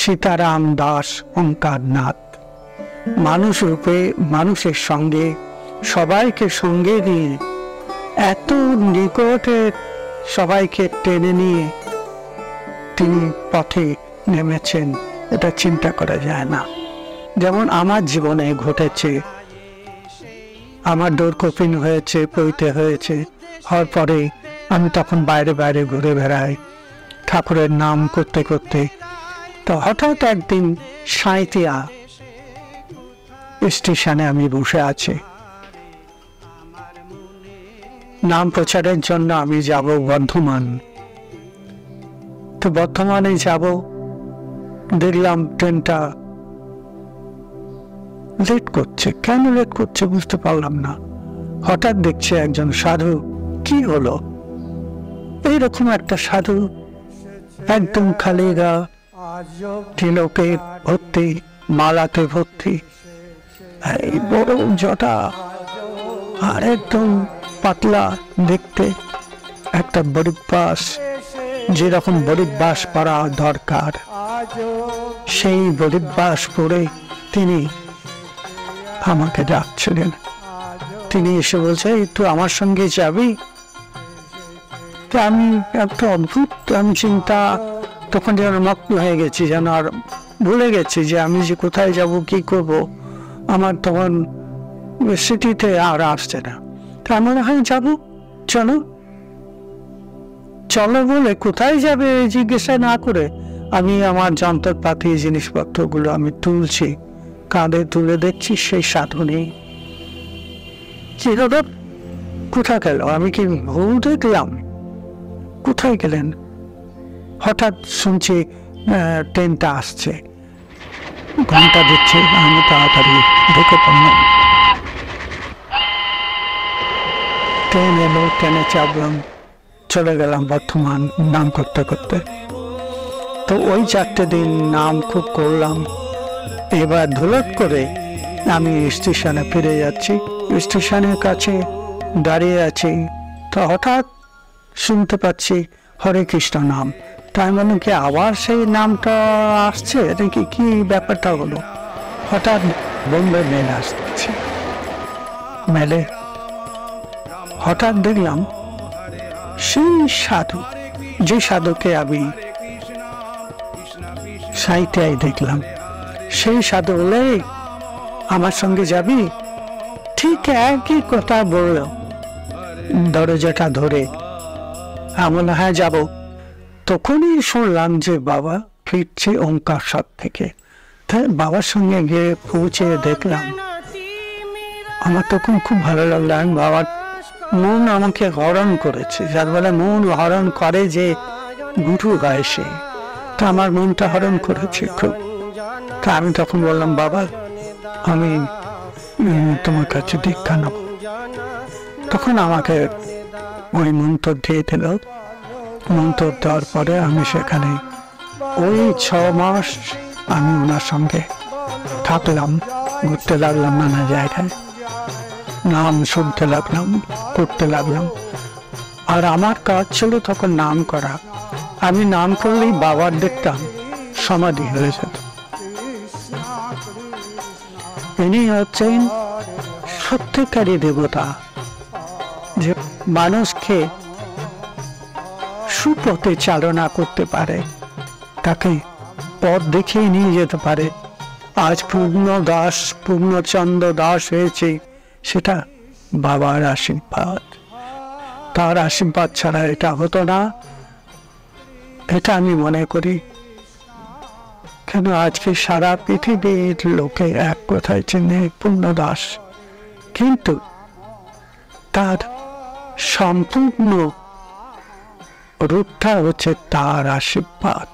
সীতারাম দাস ওঙ্কারনাথ মানুষ রূপে মানুষের সঙ্গে সবাইকে সঙ্গে নিয়ে এত নিকটে সবাইকে টেনে নিয়ে তিনি পথে নেমেছেন, এটা চিন্তা করা যায় না। যেমন আমার জীবনে ঘটেছে, আমার ডোরকপিন হয়েছে, পৈতে হয়েছে, হওয়ার পরে আমি তখন বাইরে বাইরে ঘুরে বেড়াই ঠাকুরের নাম করতে করতে। তো হঠাৎ একদিন সাঁইতিয়া স্টেশনে আমি বসে আছি, নাম প্রচারের জন্য আমি যাব বর্ধমান। তো বর্ধমানে যাব, দেখলাম ট্রেনটা লেট করছে। কেন লেট করছে বুঝতে পারলাম না। হঠাৎ দেখছি একজন সাধু, কি হলো? এইরকম একটা সাধু, একদম খালি গা, তিলকে ভর্তি, মালাতে ভর্তি, এই বড় জটা, আর একদম পাতলা দেখতে, একটা বরিব্বাস, যেরকম বরিব্বাস পরা দরকার সেই বরিব্বাস পরে তিনি আমাকে ডাকছিলেন। তিনি এসে বলছে, তুই আমার সঙ্গে যাবি? আমি একটা অদ্ভুত, আমি চিন্তা তখন যেন মগ্ন হয়ে গেছি, যেন আর ভুলে গেছি যে আমি যে কোথায় যাব, কি করব। আমার তখন সিটিতে আর আসছে না। তা আমি মনে হয় যাবো, চলো চলো বলে কোথায় যাবে জিজ্ঞাসা না করে আমি আমার যন্ত্রপাতি জিনিসপত্রগুলো আমি তুলছি, কাঁধে তুলে দেখছি সেই সাধু নেই। কি হলো? কোথায় গেল? আমি কি ভুল দেখলাম? কোথায় গেলেন? হঠাৎ শুনছি ট্রেনটা আসছে, ঘন্টা দিচ্ছে, আমি তাড়াতাড়ি ঢুকে পড়লাম। ট্রেন এলো, ট্রেনে চাপলাম, চলে গেলাম বর্ধমান নাম করতে করতে। তো ওই 4টে দিন নাম খুব করলাম। এবার ধুলট করে আমি স্টেশনে ফিরে যাচ্ছি, স্টেশনের কাছে দাঁড়িয়ে আছি। তো হঠাৎ শুনতে পাচ্ছি হরে কৃষ্ণ নাম। তাই মানে কি আবার সেই নামটা আসছে নাকি, কি ব্যাপারটা হলো? হঠাৎ বোম্বে মেল আসছে, মেলে হঠাৎ দেখলাম সেই সাধু, যে সাধুকে আমি সাহিত্যায় দেখলাম, সেই সাধু বলে, আমার সঙ্গে যাবি? ঠিক একই কথা বলল, দরজাটা ধরে। আমি হ্যাঁ যাব। তখনই শুনলাম যে বাবা ফিরছে ওঙ্কারনাথ থেকে। তাই বাবার সঙ্গে গিয়ে পৌঁছে দেখলাম, আমার তখন খুব ভালো লাগলো। আমি বাবার মন আমাকে হরণ করেছে, যার বলে মন হরণ করে যে গুরু গায়ে সে, তা আমার মনটা হরণ করেছে খুব। তা আমি তখন বললাম, বাবা আমি তোমার কাছে দীক্ষা নেব। তখন আমাকে ওই মন্ত্র দিয়ে দিল। মন্ত্র দেওয়ার পরে আমি সেখানে ওই 6 মাস আমি ওনার সঙ্গে থাকলাম, ঘুরতে লাগলাম নানা জায়গায়, নাম শুনতে লাগলাম, করতে লাগলাম। আর আমার কাজ ছিল তখন নাম করা। আমি নাম করলেই বাবার দেখতাম সমাধি হয়ে যেত। ইনি হচ্ছেন সত্যিকারী দেবতা, যে মানুষকে সুপথে চালনা করতে পারে, তাকে পথ দেখিয়ে নিয়ে যেতে পারে। আজ পূর্ণচন্দ্র দাস হয়েছে, সেটা বাবার আশীর্বাদ। তার আশীর্বাদ ছাড়া এটা হতো না, এটা আমি মনে করি। কেন আজকে সারা পৃথিবীর লোকে এক কথায় চেনে পূর্ণদাস, কিন্তু তার সম্পূর্ণ রূপটা হচ্ছে তার আশীর্বাদ।